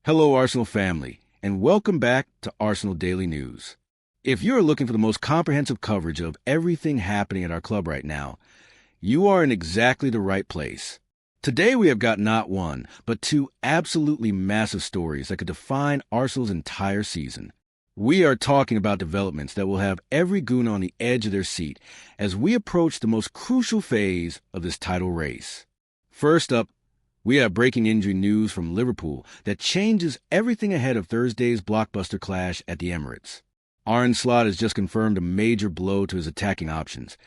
Hello, Arsenal family, and welcome back to Arsenal Daily News. If you're looking for the most comprehensive coverage of everything happening at our club right now, you are in exactly the right place. Today we have got not one, but two absolutely massive stories that could define Arsenal's entire season. We are talking about developments that will have every goon on the edge of their seat as we approach the most crucial phase of this title race. First up, we have breaking injury news from Liverpool that changes everything ahead of Thursday's blockbuster clash at the Emirates. Arne Slot has just confirmed a major blow to his attacking options.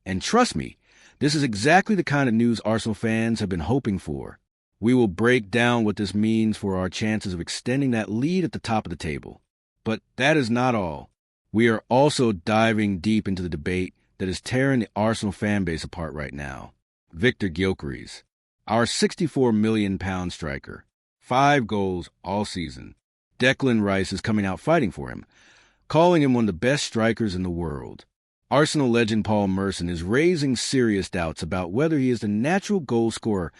And trust me, this is exactly the kind of news Arsenal fans have been hoping for. We will break down what this means for our chances of extending that lead at the top of the table. But that is not all. We are also diving deep into the debate that is tearing the Arsenal fan base apart right now. Victor Gyökeres, our £64 million striker. 5 goals all season. Declan Rice is coming out fighting for him, calling him one of the best strikers in the world. Arsenal legend Paul Merson is raising serious doubts about whether he is the natural goal scorer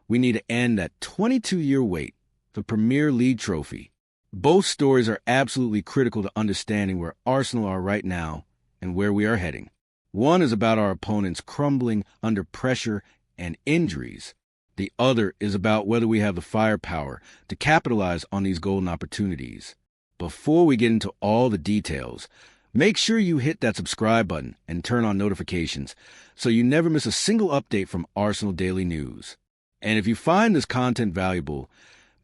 we need to end that 22-year wait for Premier League trophy. Both stories are absolutely critical to understanding where Arsenal are right now and where we are heading. One is about our opponents crumbling under pressure and injuries. The other is about whether we have the firepower to capitalize on these golden opportunities. Before we get into all the details, make sure you hit that subscribe button and turn on notifications so you never miss a single update from Arsenal Daily News. And if you find this content valuable,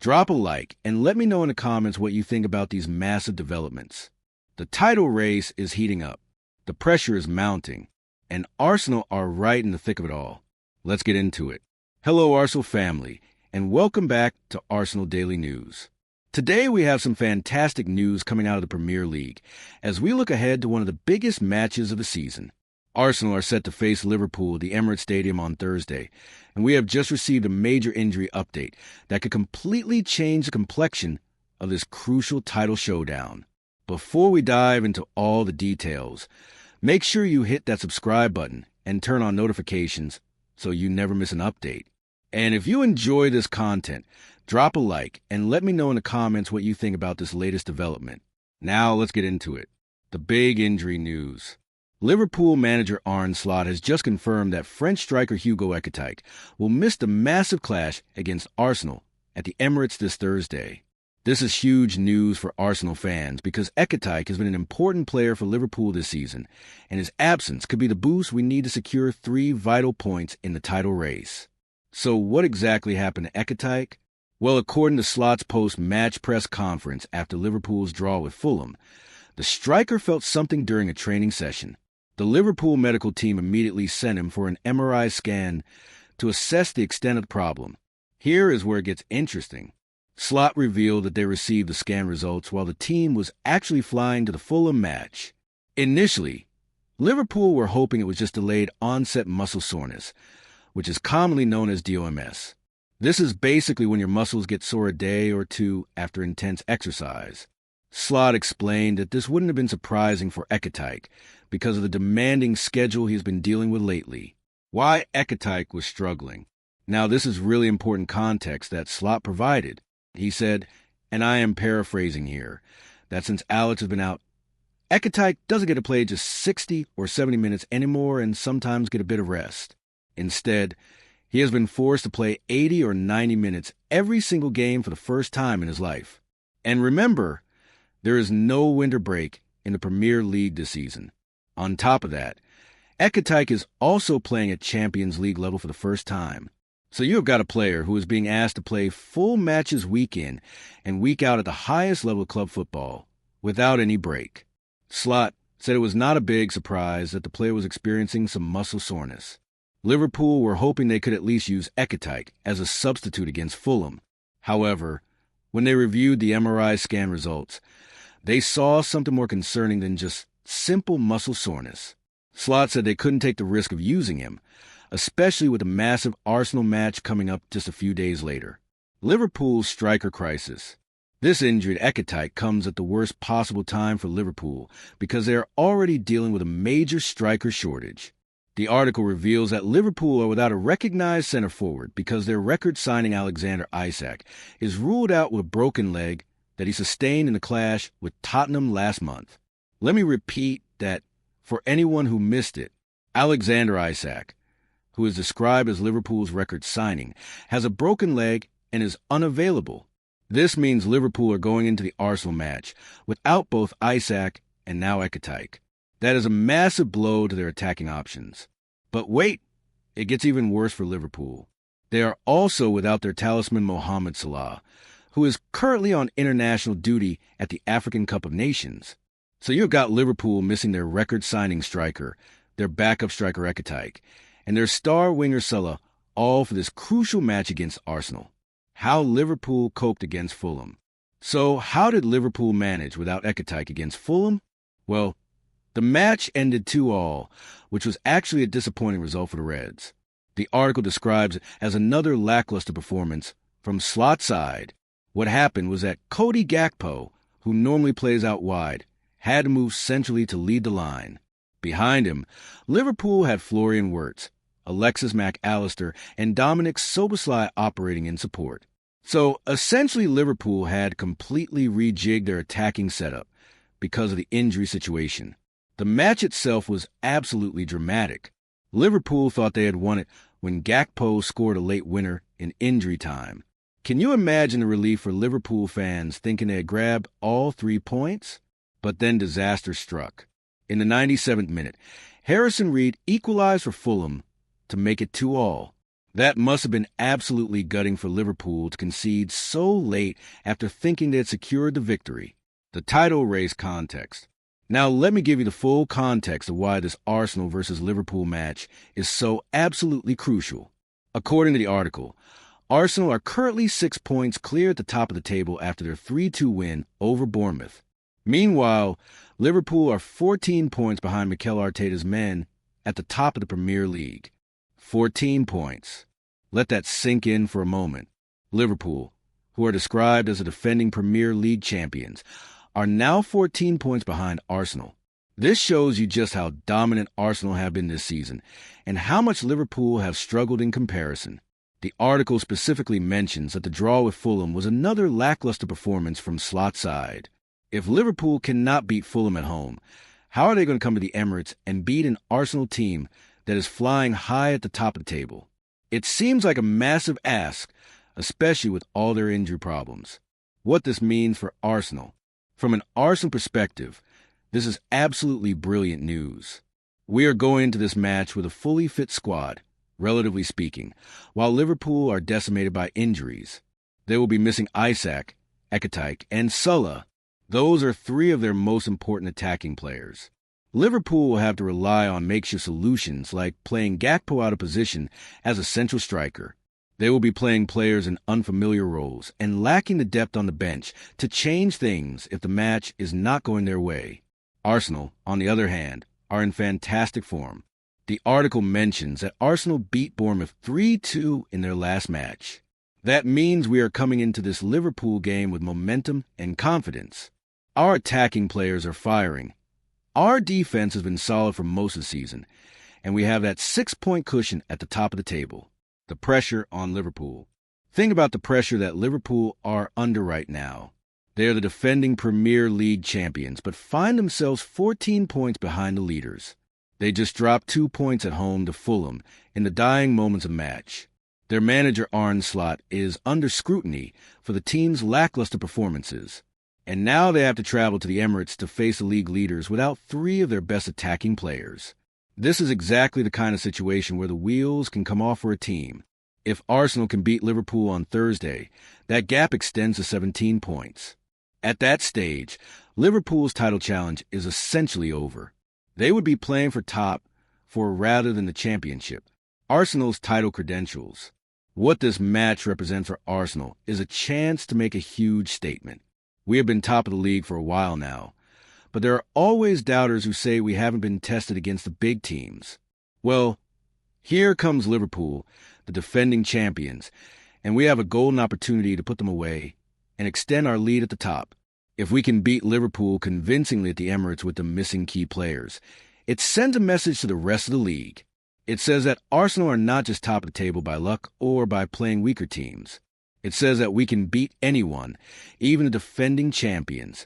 drop a like and let me know in the comments what you think about these massive developments. The title race is heating up, the pressure is mounting, and Arsenal are right in the thick of it all. Let's get into it. Hello, Arsenal family, and welcome back to Arsenal Daily News. Today we have some fantastic news coming out of the Premier League as we look ahead to one of the biggest matches of the season. Arsenal are set to face Liverpool at the Emirates Stadium on Thursday, and we have just received a major injury update that could completely change the complexion of this crucial title showdown. Before we dive into all the details, make sure you hit that subscribe button and turn on notifications so you never miss an update. And if you enjoy this content, drop a like and let me know in the comments what you think about this latest development. Now let's get into it. The big injury news. Liverpool manager Arne Slot has just confirmed that French striker Hugo Ekitike will miss the massive clash against Arsenal at the Emirates this Thursday. This is huge news for Arsenal fans because Ekitike has been an important player for Liverpool this season, and his absence could be the boost we need to secure 3 vital points in the title race. So what exactly happened to Ekitike? Well, according to Slot's post-match press conference after Liverpool's draw with Fulham, the striker felt something during a training session. The Liverpool medical team immediately sent him for an MRI scan to assess the extent of the problem. Here is where it gets interesting. Slot revealed that they received the scan results while the team was actually flying to the Fulham match. Initially, Liverpool were hoping it was just delayed onset muscle soreness, which is commonly known as DOMS. This is basically when your muscles get sore a day or two after intense exercise. Slot explained that this wouldn't have been surprising for Ekitike because of the demanding schedule he's been dealing with lately. Why Ekitike was struggling. Now, this is really important context that Slot provided. He said, and I am paraphrasing here, that since Alex has been out, Ekitike doesn't get to play just 60 or 70 minutes anymore and sometimes get a bit of rest. Instead, he has been forced to play 80 or 90 minutes every single game for the first time in his life. And remember, there is no winter break in the Premier League this season. On top of that, Ekitike is also playing at Champions League level for the first time. So you have got a player who is being asked to play full matches week in and week out at the highest level of club football without any break. Slot said it was not a big surprise that the player was experiencing some muscle soreness. Liverpool were hoping they could at least use Ekitike as a substitute against Fulham. However, when they reviewed the MRI scan results, they saw something more concerning than just simple muscle soreness. Slot said they couldn't take the risk of using him, especially with the massive Arsenal match coming up just a few days later. Liverpool's striker crisis. This injury to Ekitike comes at the worst possible time for Liverpool because they are already dealing with a major striker shortage. The article reveals that Liverpool are without a recognized center forward because their record signing Alexander Isak is ruled out with a broken leg that he sustained in a clash with Tottenham last month. Let me repeat that for anyone who missed it. Alexander Isak, who is described as Liverpool's record signing, has a broken leg and is unavailable. This means Liverpool are going into the Arsenal match without both Isak and now Ekatike. That is a massive blow to their attacking options. But wait, it gets even worse for Liverpool. They are also without their talisman Mohamed Salah, who is currently on international duty at the African Cup of Nations. So you've got Liverpool missing their record signing striker, their backup striker Ekatike, and their star winger Salah, all for this crucial match against Arsenal. How Liverpool coped against Fulham. So how did Liverpool manage without Ekatike against Fulham? Well, the match ended 2-2, which was actually a disappointing result for the Reds. The article describes it as another lackluster performance from Slot's side. What happened was that Cody Gakpo, who normally plays out wide, had to move centrally to lead the line. Behind him, Liverpool had Florian Wirtz, Alexis Mac Allister, and Dominic Szoboszlai operating in support. So essentially Liverpool had completely rejigged their attacking setup because of the injury situation. The match itself was absolutely dramatic. Liverpool thought they had won it when Gakpo scored a late winner in injury time. Can you imagine the relief for Liverpool fans thinking they had grabbed all 3 points? But then disaster struck. In the 97th minute, Harrison Reed equalized for Fulham to make it 2-2. That must have been absolutely gutting for Liverpool to concede so late after thinking they had secured the victory. The title race context. Now let me give you the full context of why this Arsenal versus Liverpool match is so absolutely crucial. According to the article, Arsenal are currently 6 points clear at the top of the table after their 3-2 win over Bournemouth. Meanwhile, Liverpool are 14 points behind Mikel Arteta's men at the top of the Premier League. 14 points. Let that sink in for a moment. Liverpool, who are described as the defending Premier League champions, are now 14 points behind Arsenal. This shows you just how dominant Arsenal have been this season and how much Liverpool have struggled in comparison. The article specifically mentions that the draw with Fulham was another lackluster performance from Slot's side. If Liverpool cannot beat Fulham at home, how are they going to come to the Emirates and beat an Arsenal team that is flying high at the top of the table? It seems like a massive ask, especially with all their injury problems. What this means for Arsenal. From an Arsenal perspective, this is absolutely brilliant news. We are going into this match with a fully fit squad, relatively speaking, while Liverpool are decimated by injuries. They will be missing Isak, Ekatike, and Salah. Those are 3 of their most important attacking players. Liverpool will have to rely on makeshift solutions like playing Gakpo out of position as a central striker. They will be playing players in unfamiliar roles and lacking the depth on the bench to change things if the match is not going their way. Arsenal, on the other hand, are in fantastic form. The article mentions that Arsenal beat Bournemouth 3-2 in their last match. That means we are coming into this Liverpool game with momentum and confidence. Our attacking players are firing. Our defense has been solid for most of the season, and we have that 6-point cushion at the top of the table. The pressure on Liverpool. Think about the pressure that Liverpool are under right now. They are the defending Premier League champions, but find themselves 14 points behind the leaders. They just dropped 2 points at home to Fulham in the dying moments of match. Their manager Arne Slot is under scrutiny for the team's lackluster performances. And now they have to travel to the Emirates to face the league leaders without 3 of their best attacking players. This is exactly the kind of situation where the wheels can come off for a team. If Arsenal can beat Liverpool on Thursday, that gap extends to 17 points. At that stage, Liverpool's title challenge is essentially over. They would be playing for top for rather than the championship. Arsenal's title credentials. What this match represents for Arsenal is a chance to make a huge statement. We have been top of the league for a while now, but there are always doubters who say we haven't been tested against the big teams. Well, here comes Liverpool, the defending champions, and we have a golden opportunity to put them away and extend our lead at the top. If we can beat Liverpool convincingly at the Emirates with the missing key players, it sends a message to the rest of the league. It says that Arsenal are not just top of the table by luck or by playing weaker teams. It says that we can beat anyone, even the defending champions,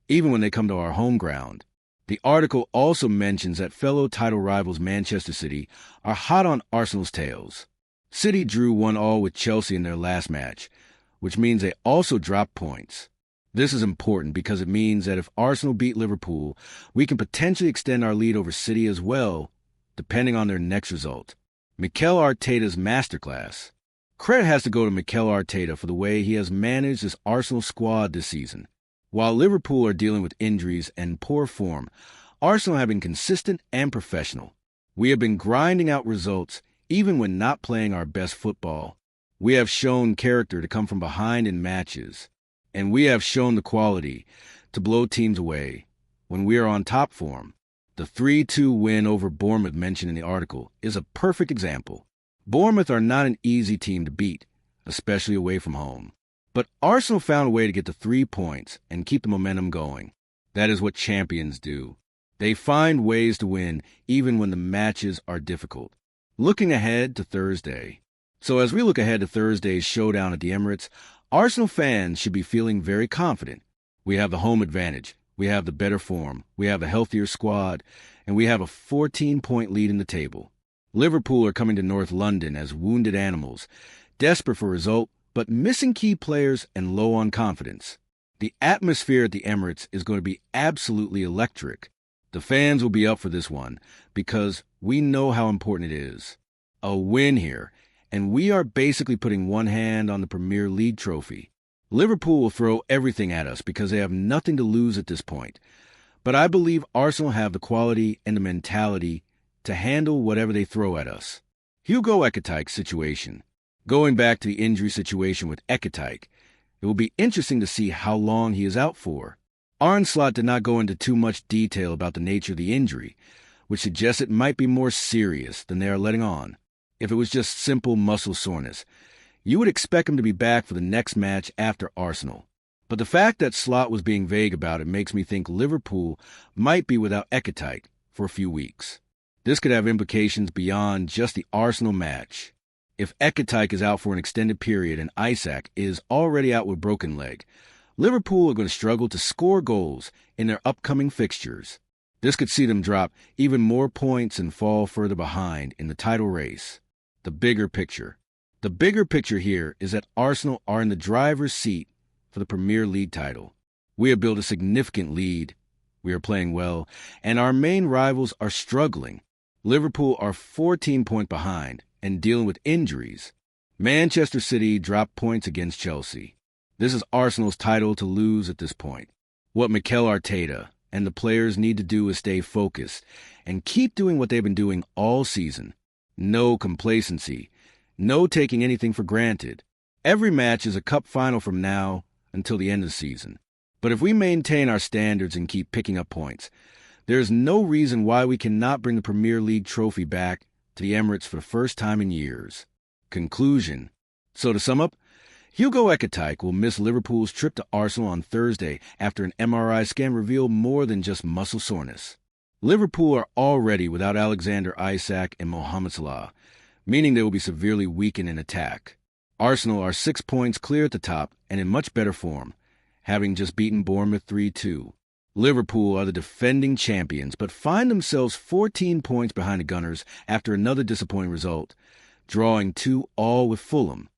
even when they come to our home ground. The article also mentions that fellow title rivals Manchester City are hot on Arsenal's tails. City drew 1-1 with Chelsea in their last match, which means they also dropped points. This is important because it means that if Arsenal beat Liverpool, we can potentially extend our lead over City as well, depending on their next result. Mikel Arteta's masterclass. Credit has to go to Mikel Arteta for the way he has managed this Arsenal squad this season. While Liverpool are dealing with injuries and poor form, Arsenal have been consistent and professional. We have been grinding out results even when not playing our best football. We have shown character to come from behind in matches, and we have shown the quality to blow teams away when we are on top form. The 3-2 win over Bournemouth mentioned in the article is a perfect example. Bournemouth are not an easy team to beat, especially away from home. But Arsenal found a way to get the 3 points and keep the momentum going. That is what champions do. They find ways to win even when the matches are difficult. Looking ahead to Thursday. So as we look ahead to Thursday's showdown at the Emirates, Arsenal fans should be feeling very confident. We have the home advantage. We have the better form. We have a healthier squad. And we have a 14-point lead in the table. Liverpool are coming to North London as wounded animals, desperate for a result, but missing key players and low on confidence. The atmosphere at the Emirates is going to be absolutely electric. The fans will be up for this one because we know how important it is. A win here, and we are basically putting one hand on the Premier League trophy. Liverpool will throw everything at us because they have nothing to lose at this point. But I believe Arsenal have the quality and the mentality to handle whatever they throw at us. Hugo Ekitike's situation. Going back to the injury situation with Ekitike, it will be interesting to see how long he is out for. Arne Slot did not go into too much detail about the nature of the injury, which suggests it might be more serious than they are letting on. If it was just simple muscle soreness, you would expect him to be back for the next match after Arsenal. But the fact that Slot was being vague about it makes me think Liverpool might be without Ekitike for a few weeks. This could have implications beyond just the Arsenal match. If Ekitike is out for an extended period and Isak is already out with broken leg, Liverpool are going to struggle to score goals in their upcoming fixtures. This could see them drop even more points and fall further behind in the title race. The bigger picture. The bigger picture here is that Arsenal are in the driver's seat for the Premier League title. We have built a significant lead. We are playing well, and our main rivals are struggling. Liverpool are 14 points behind and dealing with injuries. Manchester City dropped points against Chelsea. This is Arsenal's title to lose at this point. What Mikel Arteta and the players need to do is stay focused and keep doing what they've been doing all season. No complacency. No taking anything for granted. Every match is a cup final from now until the end of the season. But if we maintain our standards and keep picking up points, there is no reason why we cannot bring the Premier League trophy back to the Emirates for the first time in years. Conclusion. So to sum up, Hugo Ekitike will miss Liverpool's trip to Arsenal on Thursday after an MRI scan revealed more than just muscle soreness. Liverpool are already without Alexander Isak and Mohamed Salah, meaning they will be severely weakened in attack. Arsenal are 6 points clear at the top and in much better form, having just beaten Bournemouth 3-2. Liverpool are the defending champions, but find themselves 14 points behind the Gunners after another disappointing result, drawing 2-2 with Fulham.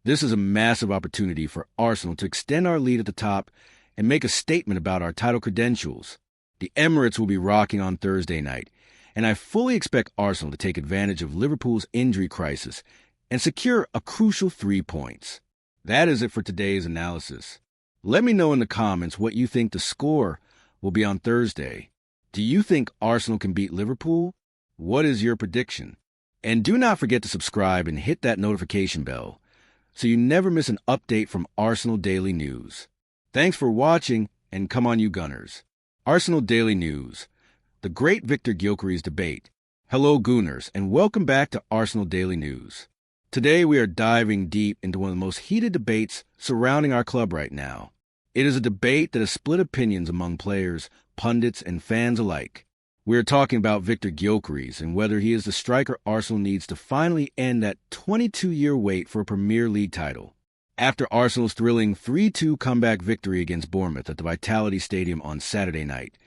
This is a massive opportunity for Arsenal to extend our lead at the top and make a statement about our title credentials. The Emirates will be rocking on Thursday night, and I fully expect Arsenal to take advantage of Liverpool's injury crisis and secure a crucial 3 points. That is it for today's analysis. Let me know in the comments what you think the score will be on Thursday. Do you think Arsenal can beat Liverpool? What is your prediction? And do not forget to subscribe and hit that notification bell so you never miss an update from Arsenal Daily News. Thanks for watching, and come on you Gunners. Arsenal Daily News. The great Victor Gyökeres debate. Hello Gooners, and welcome back to Arsenal Daily News. Today we are diving deep into one of the most heated debates surrounding our club right now. It is a debate that has split opinions among players, pundits, and fans alike. We're talking about Victor Gyökeres and whether he is the striker Arsenal needs to finally end that 22-year wait for a Premier League title. After Arsenal's thrilling 3-2 comeback victory against Bournemouth at the Vitality Stadium on Saturday night,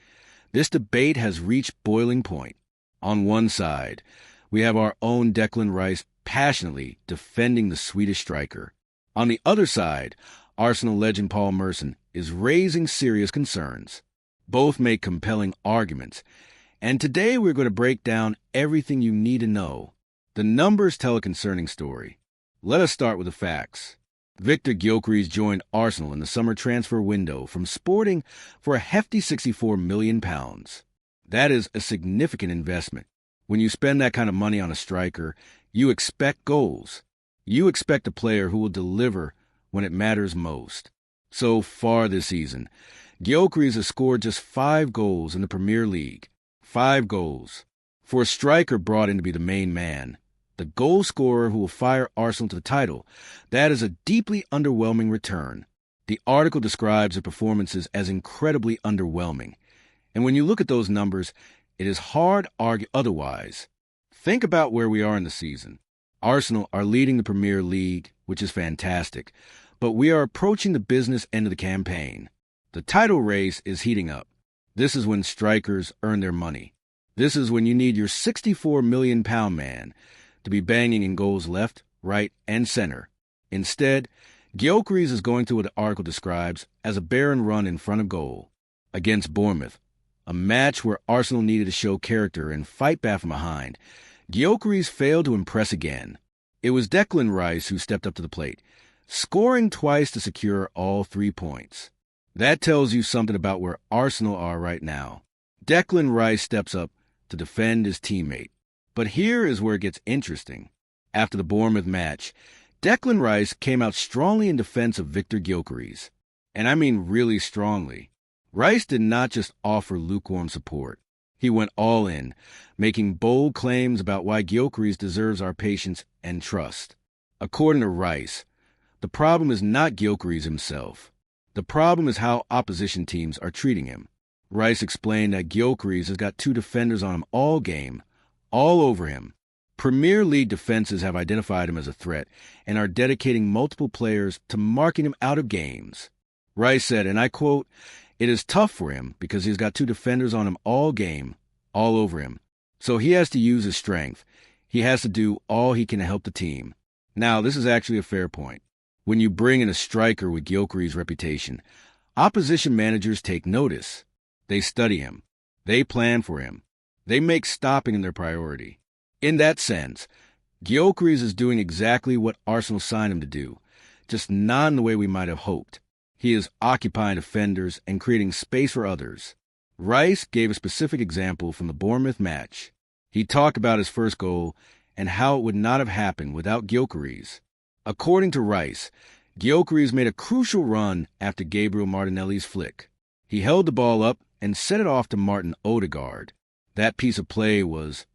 this debate has reached boiling point. On one side, we have our own Declan Rice passionately defending the Swedish striker. On the other side, Arsenal legend Paul Merson is raising serious concerns. Both make compelling arguments, and today we're going to break down everything you need to know. The numbers tell a concerning story. Let us start with the facts. Victor Gyökeres joined Arsenal in the summer transfer window from Sporting for a hefty £64 million. That is a significant investment. When you spend that kind of money on a striker, you expect goals. You expect a player who will deliver when it matters most. So far this season, Gyökeres has scored just 5 goals in the Premier League. 5 goals. For a striker brought in to be the main man, the goal scorer who will fire Arsenal to the title, that is a deeply underwhelming return. The article describes the performances as incredibly underwhelming. And when you look at those numbers, it is hard to argue otherwise. Think about where we are in the season. Arsenal are leading the Premier League, which is fantastic, but we are approaching the business end of the campaign. The title race is heating up. This is when strikers earn their money. This is when you need your £64 million man to be banging in goals left, right, and center. Instead, Gyökeres is going through what the article describes as a barren run in front of goal. Against Bournemouth, a match where Arsenal needed to show character and fight back from behind, Gyökeres failed to impress again. It was Declan Rice who stepped up to the plate, scoring twice to secure all 3 points. That tells you something about where Arsenal are right now. Declan Rice steps up to defend his teammate. But here is where it gets interesting. After the Bournemouth match, Declan Rice came out strongly in defense of Victor Gyökeres. And I mean really strongly. Rice did not just offer lukewarm support. He went all in, making bold claims about why Gyökeres deserves our patience and trust. According to Rice, the problem is not Gyökeres himself. The problem is how opposition teams are treating him. Rice explained that Gyökeres has got 2 defenders on him all game, all over him. Premier League defenses have identified him as a threat and are dedicating multiple players to marking him out of games. Rice said, and I quote, "It is tough for him because he's got 2 defenders on him all game, all over him. So he has to use his strength. He has to do all he can to help the team." Now, this is actually a fair point. When you bring in a striker with Gyökeres' reputation, opposition managers take notice. They study him. They plan for him. They make stopping their priority. In that sense, Gyökeres is doing exactly what Arsenal signed him to do, just not in the way we might have hoped. He is occupying defenders and creating space for others. Rice gave a specific example from the Bournemouth match. He talked about his first goal and how it would not have happened without Gyökeres. According to Rice, Gyökeres made a crucial run after Gabriel Martinelli's flick. He held the ball up and set it off to Martin Odegaard. That piece of play was,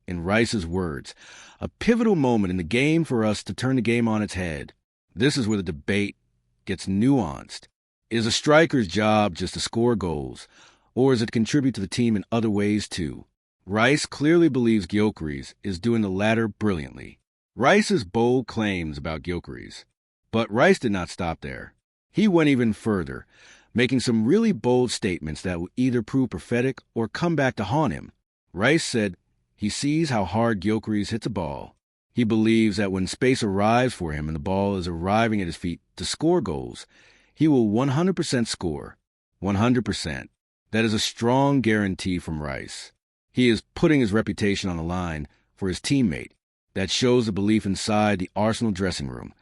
in Rice's words, a pivotal moment in the game for us to turn the game on its head. This is where the debate gets nuanced. Is a striker's job just to score goals, or is it to contribute to the team in other ways too? Rice clearly believes Gyökeres is doing the latter brilliantly. Rice's bold claims about Gyökeres. But Rice did not stop there. He went even further, making some really bold statements that will either prove prophetic or come back to haunt him. Rice said he sees how hard Gyökeres hits a ball. He believes that when space arrives for him and the ball is arriving at his feet to score goals, he will 100% score. 100%. That is a strong guarantee from Rice. He is putting his reputation on the line for his teammate. That shows the belief inside the Arsenal dressing room.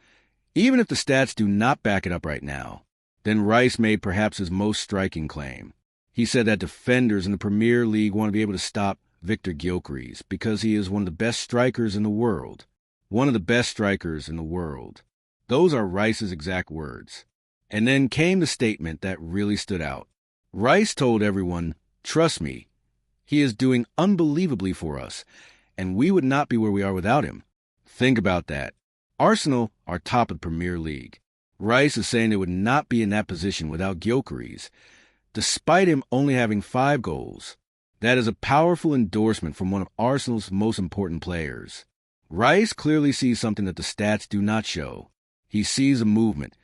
Even if the stats do not back it up right now, then Rice made perhaps his most striking claim. He said that defenders in the Premier League want to be able to stop Victor Gyökeres because he is one of the best strikers in the world. One of the best strikers in the world. Those are Rice's exact words. And then came the statement that really stood out. Rice told everyone, "Trust me, he is doing unbelievably for us, and we would not be where we are without him." Think about that. Arsenal are top of the Premier League. Rice is saying they would not be in that position without Gyökeres, despite him only having 5 goals. That is a powerful endorsement from one of Arsenal's most important players. Rice clearly sees something that the stats do not show. He sees the movement,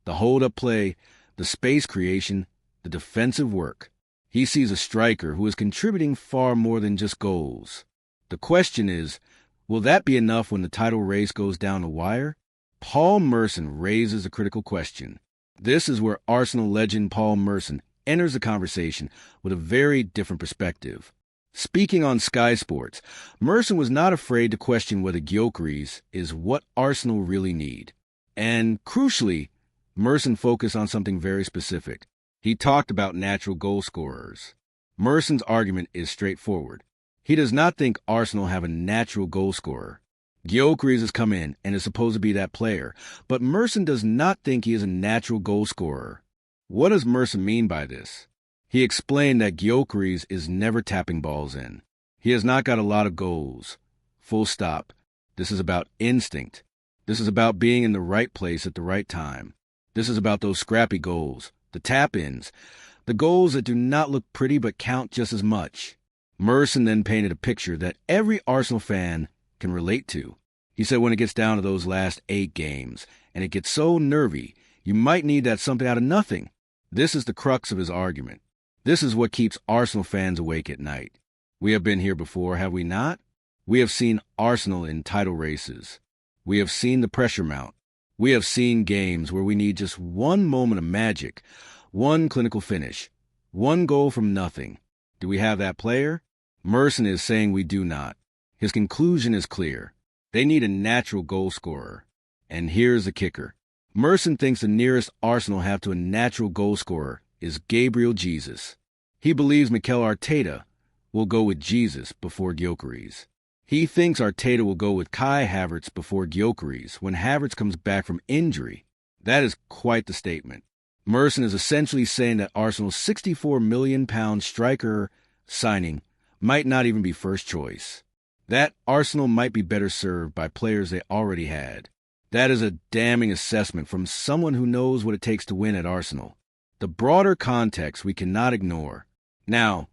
the hold-up play, the space creation, the defensive work. He sees a striker who is contributing far more than just goals. The question is, will that be enough when the title race goes down the wire? Paul Merson raises a critical question. This is where Arsenal legend Paul Merson enters the conversation with a very different perspective. Speaking on Sky Sports, Merson was not afraid to question whether Gyökeres is what Arsenal really need. And crucially, Merson focused on something very specific. He talked about natural goal scorers. Merson's argument is straightforward. He does not think Arsenal have a natural goal scorer. Gyökeres has come in and is supposed to be that player, but Merson does not think he is a natural goal scorer. What does Merson mean by this? He explained that Gyökeres is never tapping balls in. He has not got a lot of goals. Full stop. This is about instinct. This is about being in the right place at the right time. This is about those scrappy goals, the tap-ins, the goals that do not look pretty but count just as much. Merson then painted a picture that every Arsenal fan can relate to. He said when it gets down to those last 8 games, and it gets so nervy, you might need that something out of nothing. This is the crux of his argument. This is what keeps Arsenal fans awake at night. We have been here before, have we not? We have seen Arsenal in title races. We have seen the pressure mount. We have seen games where we need just one moment of magic, one clinical finish, one goal from nothing. Do we have that player? Merson is saying we do not. His conclusion is clear. They need a natural goal scorer. And here's the kicker. Merson thinks the nearest Arsenal have to a natural goal scorer is Gabriel Jesus. He believes Mikel Arteta will go with Jesus before Gyökeres. He thinks Arteta will go with Kai Havertz before Gyökeres when Havertz comes back from injury. That is quite the statement. Merson is essentially saying that Arsenal's £64 million striker signing might not even be first choice. That Arsenal might be better served by players they already had. That is a damning assessment from someone who knows what it takes to win at Arsenal. The broader context we cannot ignore. Now,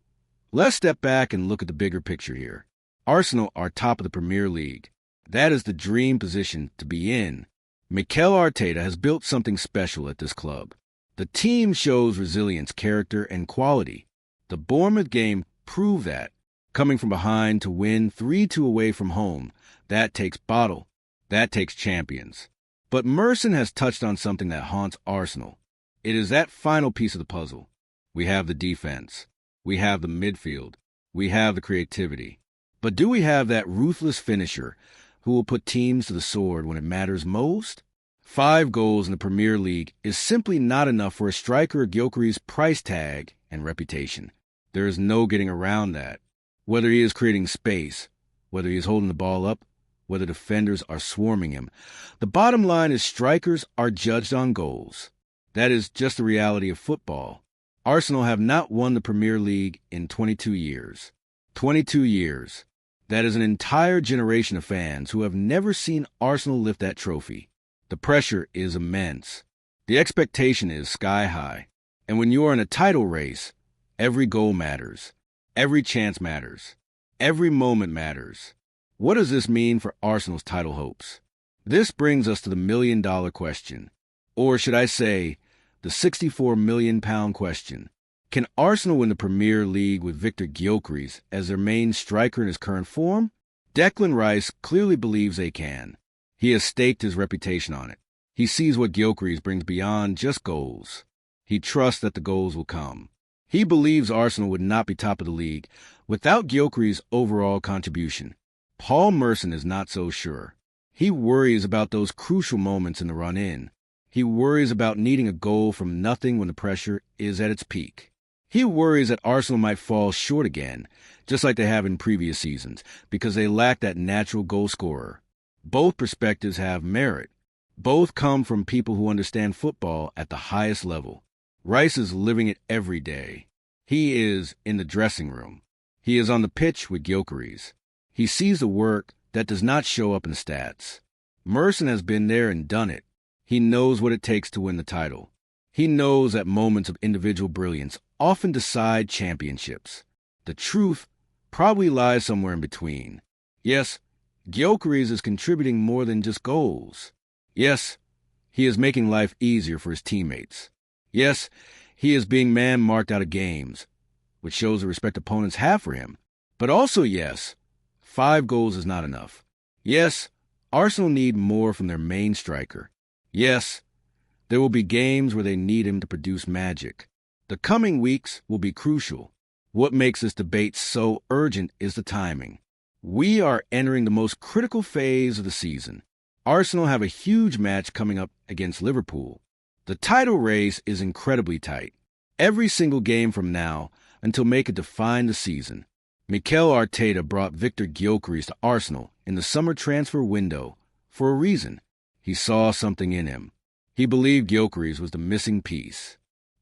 let's step back and look at the bigger picture here. Arsenal are top of the Premier League. That is the dream position to be in. Mikel Arteta has built something special at this club. The team shows resilience, character, and quality. The Bournemouth game proved that. Coming from behind to win 3-2 away from home, that takes bottle. That takes champions. But Merson has touched on something that haunts Arsenal. It is that final piece of the puzzle. We have the defense. We have the midfield. We have the creativity. But do we have that ruthless finisher who will put teams to the sword when it matters most? 5 goals in the Premier League is simply not enough for a striker of Gyökeres' price tag and reputation. There is no getting around that. Whether he is creating space, whether he is holding the ball up, whether defenders are swarming him, the bottom line is strikers are judged on goals. That is just the reality of football. Arsenal have not won the Premier League in 22 years. 22 years. That is an entire generation of fans who have never seen Arsenal lift that trophy. The pressure is immense. The expectation is sky high. And when you are in a title race, every goal matters. Every chance matters. Every moment matters. What does this mean for Arsenal's title hopes? This brings us to the million-dollar question. Or should I say, the £64 million question. Can Arsenal win the Premier League with Victor Gyökeres as their main striker in his current form? Declan Rice clearly believes they can. He has staked his reputation on it. He sees what Gyökeres brings beyond just goals. He trusts that the goals will come. He believes Arsenal would not be top of the league without Gyökeres' overall contribution. Paul Merson is not so sure. He worries about those crucial moments in the run-in. He worries about needing a goal from nothing when the pressure is at its peak. He worries that Arsenal might fall short again, just like they have in previous seasons, because they lack that natural goal scorer. Both perspectives have merit. Both come from people who understand football at the highest level. Rice is living it every day. He is in the dressing room. He is on the pitch with Gyökeres. He sees the work that does not show up in stats. Merson has been there and done it. He knows what it takes to win the title. He knows that moments of individual brilliance often decide championships. The truth probably lies somewhere in between. Yes, Gyökeres is contributing more than just goals. Yes, he is making life easier for his teammates. Yes, he is being man-marked out of games, which shows the respect opponents have for him. But also, yes, 5 goals is not enough. Yes, Arsenal need more from their main striker. Yes, there will be games where they need him to produce magic. The coming weeks will be crucial. What makes this debate so urgent is the timing. We are entering the most critical phase of the season. Arsenal have a huge match coming up against Liverpool. The title race is incredibly tight. Every single game from now until make it define the season. Mikel Arteta brought Victor Gyökeres to Arsenal in the summer transfer window for a reason. He saw something in him. He believed Gyökeres was the missing piece.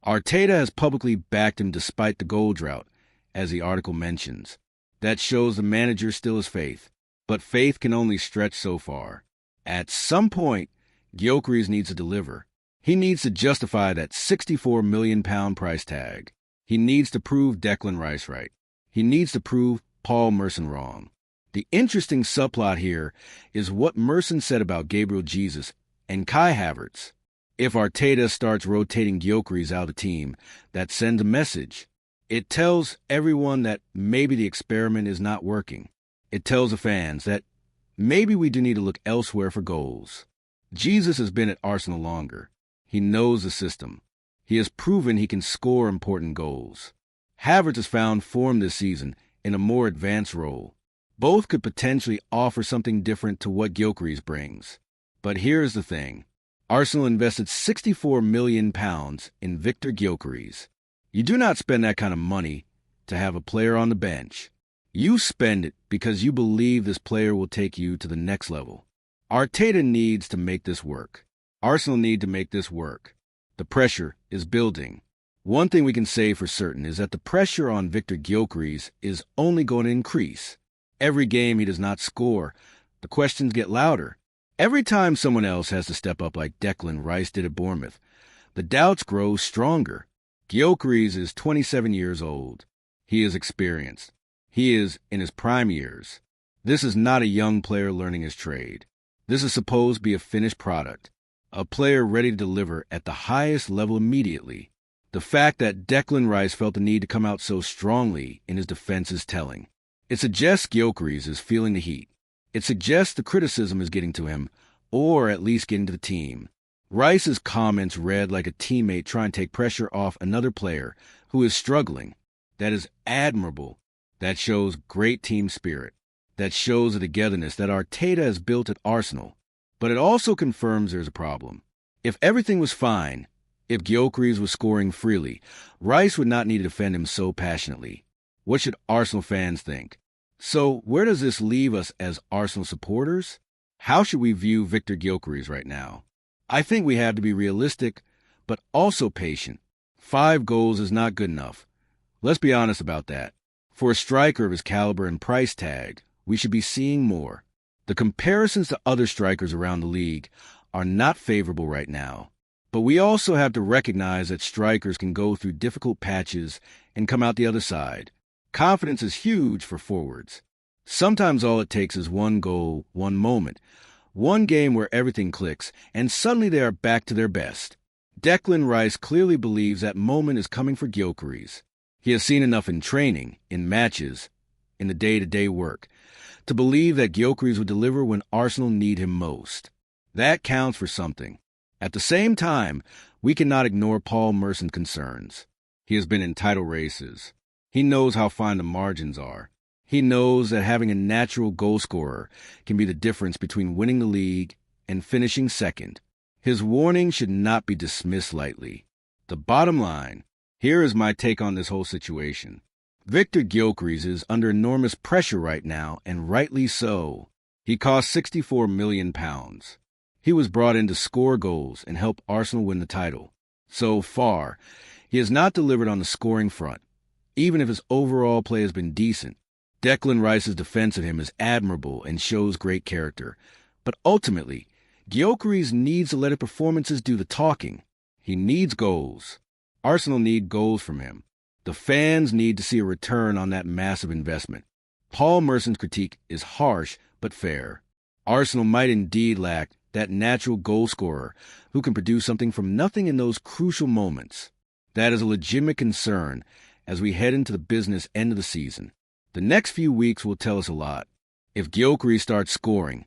Arteta has publicly backed him despite the goal drought, as the article mentions. That shows the manager still has faith, but faith can only stretch so far. At some point, Gyökeres needs to deliver. He needs to justify that £64 million price tag. He needs to prove Declan Rice right. He needs to prove Paul Merson wrong. The interesting subplot here is what Merson said about Gabriel Jesus and Kai Havertz. If Arteta starts rotating Gyökeres out of the team, that sends a message. It tells everyone that maybe the experiment is not working. It tells the fans that maybe we do need to look elsewhere for goals. Jesus has been at Arsenal longer. He knows the system. He has proven he can score important goals. Havertz has found form this season in a more advanced role. Both could potentially offer something different to what Gyökeres brings. But here's the thing. Arsenal invested £64 million in Victor Gyökeres. You do not spend that kind of money to have a player on the bench. You spend it because you believe this player will take you to the next level. Arteta needs to make this work. Arsenal need to make this work. The pressure is building. One thing we can say for certain is that the pressure on Victor Gyökeres is only going to increase. Every game he does not score, the questions get louder. Every time someone else has to step up like Declan Rice did at Bournemouth, the doubts grow stronger. Gyökeres is 27 years old. He is experienced. He is in his prime years. This is not a young player learning his trade. This is supposed to be a finished product, a player ready to deliver at the highest level immediately. The fact that Declan Rice felt the need to come out so strongly in his defense is telling. It suggests Gyökeres is feeling the heat. It suggests the criticism is getting to him, or at least getting to the team. Rice's comments read like a teammate trying to take pressure off another player who is struggling. That is admirable. That shows great team spirit. That shows the togetherness that Arteta has built at Arsenal. But it also confirms there's a problem. If everything was fine, if Gyökeres was scoring freely, Rice would not need to defend him so passionately. What should Arsenal fans think? So where does this leave us as Arsenal supporters? How should we view Victor Gyökeres right now? I think we have to be realistic, but also patient. 5 goals is not good enough. Let's be honest about that. For a striker of his caliber and price tag, we should be seeing more. The comparisons to other strikers around the league are not favorable right now. But we also have to recognize that strikers can go through difficult patches and come out the other side. Confidence is huge for forwards. Sometimes all it takes is one goal, one moment, one game where everything clicks, and suddenly they are back to their best. Declan Rice clearly believes that moment is coming for Gyökeres. He has seen enough in training, in matches, in the day-to-day work, to believe that Gyökeres will deliver when Arsenal need him most. That counts for something. At the same time, we cannot ignore Paul Merson's concerns. He has been in title races. He knows how fine the margins are. He knows that having a natural goal scorer can be the difference between winning the league and finishing second. His warning should not be dismissed lightly. The bottom line, here is my take on this whole situation. Victor Gyökeres is under enormous pressure right now, and rightly so. He cost £64 million. He was brought in to score goals and help Arsenal win the title. So far, he has not delivered on the scoring front, even if his overall play has been decent. Declan Rice's defense of him is admirable and shows great character. But ultimately, Gyökeres needs to let his performances do the talking. He needs goals. Arsenal need goals from him. The fans need to see a return on that massive investment. Paul Merson's critique is harsh but fair. Arsenal might indeed lack that natural goal scorer who can produce something from nothing in those crucial moments. That is a legitimate concern as we head into the business end of the season. The next few weeks will tell us a lot. If Gyökeres starts scoring,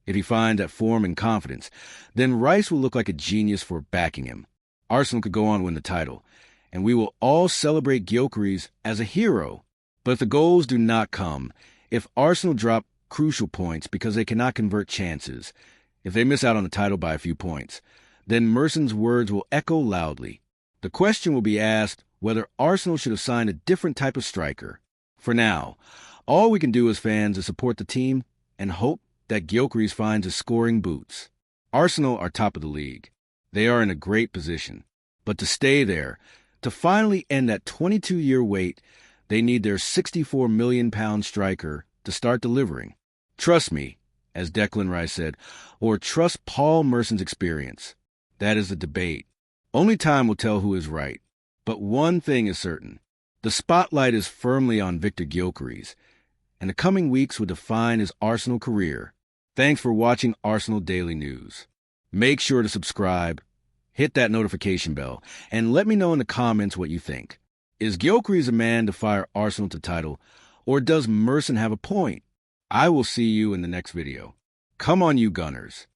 if he finds that form and confidence, then Rice will look like a genius for backing him. Arsenal could go on to win the title, and we will all celebrate Gyökeres as a hero. But if the goals do not come, if Arsenal drop crucial points because they cannot convert chances, if they miss out on the title by a few points, then Merson's words will echo loudly. The question will be asked whether Arsenal should have signed a different type of striker. For now, all we can do as fans is support the team and hope that Gyökeres finds his scoring boots. Arsenal are top of the league. They are in a great position. But to stay there, to finally end that 22-year wait, they need their £64 million striker to start delivering. Trust me, as Declan Rice said, or trust Paul Merson's experience. That is the debate. Only time will tell who is right. But one thing is certain. The spotlight is firmly on Victor Gyökeres, and the coming weeks will define his Arsenal career. Thanks for watching Arsenal Daily News. Make sure to subscribe, hit that notification bell, and let me know in the comments what you think. Is Gyökeres a man to fire Arsenal to title, or does Merson have a point? I will see you in the next video. Come on, you Gunners.